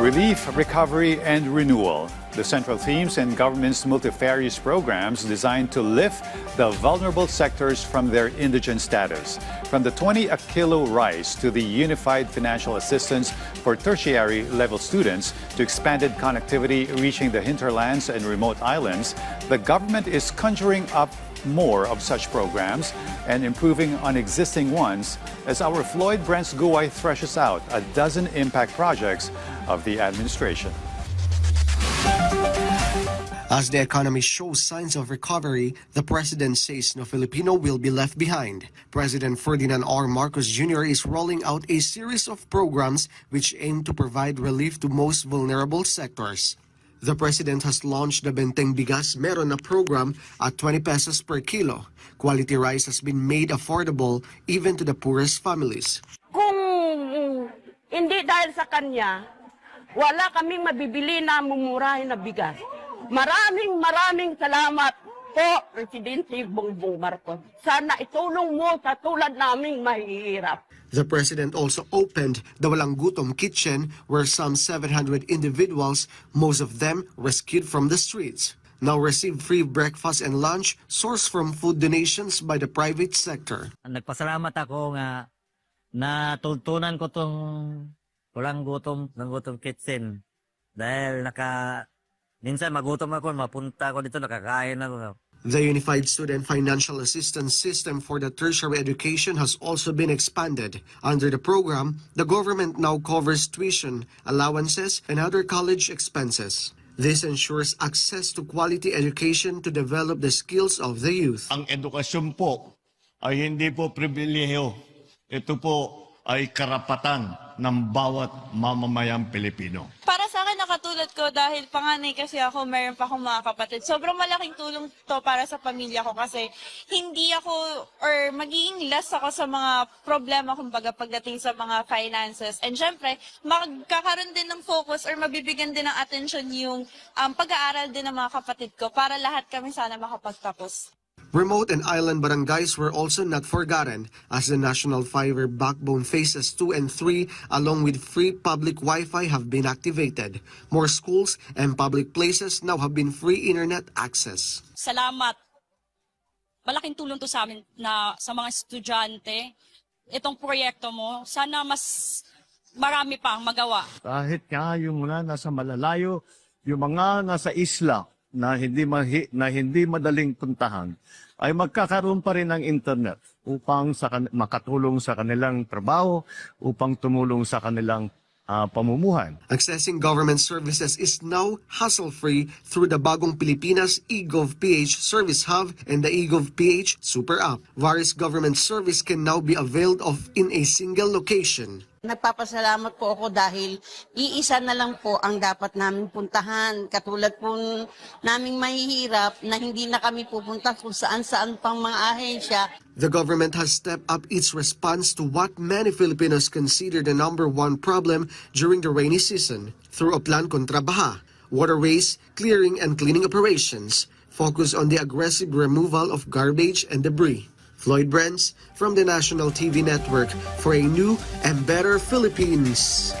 Relief, recovery, and renewal. The central themes in government's multifarious programs designed to lift the vulnerable sectors from their indigent status. From the 20 a kilo rice to the unified financial assistance for tertiary level students to expanded connectivity reaching the hinterlands and remote islands, the government is conjuring up more of such programs and improving on existing ones as our Floyd Brents Guay threshes out a dozen impact projects of the administration. As the economy shows signs of recovery, the president says no Filipino will be left behind. President Ferdinand R. Marcos Jr. is rolling out a series of programs which aim to provide relief to most vulnerable sectors. The president has launched the Benteng Bigas Meron na program at 20 pesos per kilo. Quality rice has been made affordable even to the poorest families. Kung hindi dahil sa kanya, wala kaming mabibili na mumurahin na bigas. Maraming salamat po, Presidente Bongbong Marcos. Sana itulong mo sa tulad naming mahihirap. The president also opened the Walang Gutom Kitchen where some 700 individuals, most of them rescued from the streets, now receive free breakfast and lunch sourced from food donations by the private sector. Nagpasalamat ako nga natultunan ko tong Walang Gutom Kitchen dahil minsan magutom ako, mapunta ako dito, nakakain ako. The Unified Student Financial Assistance System for the Tertiary Education has also been expanded. Under the program, the government now covers tuition, allowances, and other college expenses. This ensures access to quality education to develop the skills of the youth. Ang edukasyon po ay hindi po pribilehiyo. Ito po ay karapatan ng bawat mamamayang Pilipino. Para sa akin, nakatulad ko dahil panganay kasi ako, mayroon pa akong mga kapatid. Sobrang malaking tulong to para sa pamilya ko kasi hindi ako or magiging less ako sa mga problema kumbaga pagdating sa mga finances. And syempre, magkakaroon din ng focus or mabibigyan din ng attention yung pag-aaral din ng mga kapatid ko para lahat kami sana makapagtapos. Remote and island barangays were also not forgotten as the National Fiber Backbone Phases 2 and 3 along with free public Wi-Fi have been activated. More schools and public places now have been free internet access. Salamat. Malaking tulong to sa amin na sa mga estudyante. Itong proyekto mo, sana mas marami pang magawa. Kahit nga yung mga nasa malalayo, yung mga nasa isla na hindi madaling puntahan, ay magkakaroon pa rin ng internet upang makatulong sa kanilang trabaho, upang tumulong sa kanilang pamumuhay. Accessing government services is now hassle-free through the Bagong Pilipinas eGovPH Service Hub and the eGovPH Super App. Various government service can now be availed of in a single location. Nagpapasalamat po ako dahil iisa na lang po ang dapat namin puntahan. Katulad po naming mahihirap na hindi na kami pupunta kung saan-saan pang mga ahensya. The government has stepped up its response to what many Filipinos consider the #1 problem during the rainy season through a plan kontra baha, waterways, clearing and cleaning operations, focus on the aggressive removal of garbage and debris. Floyd Brents from the National TV Network for a new and better Philippines.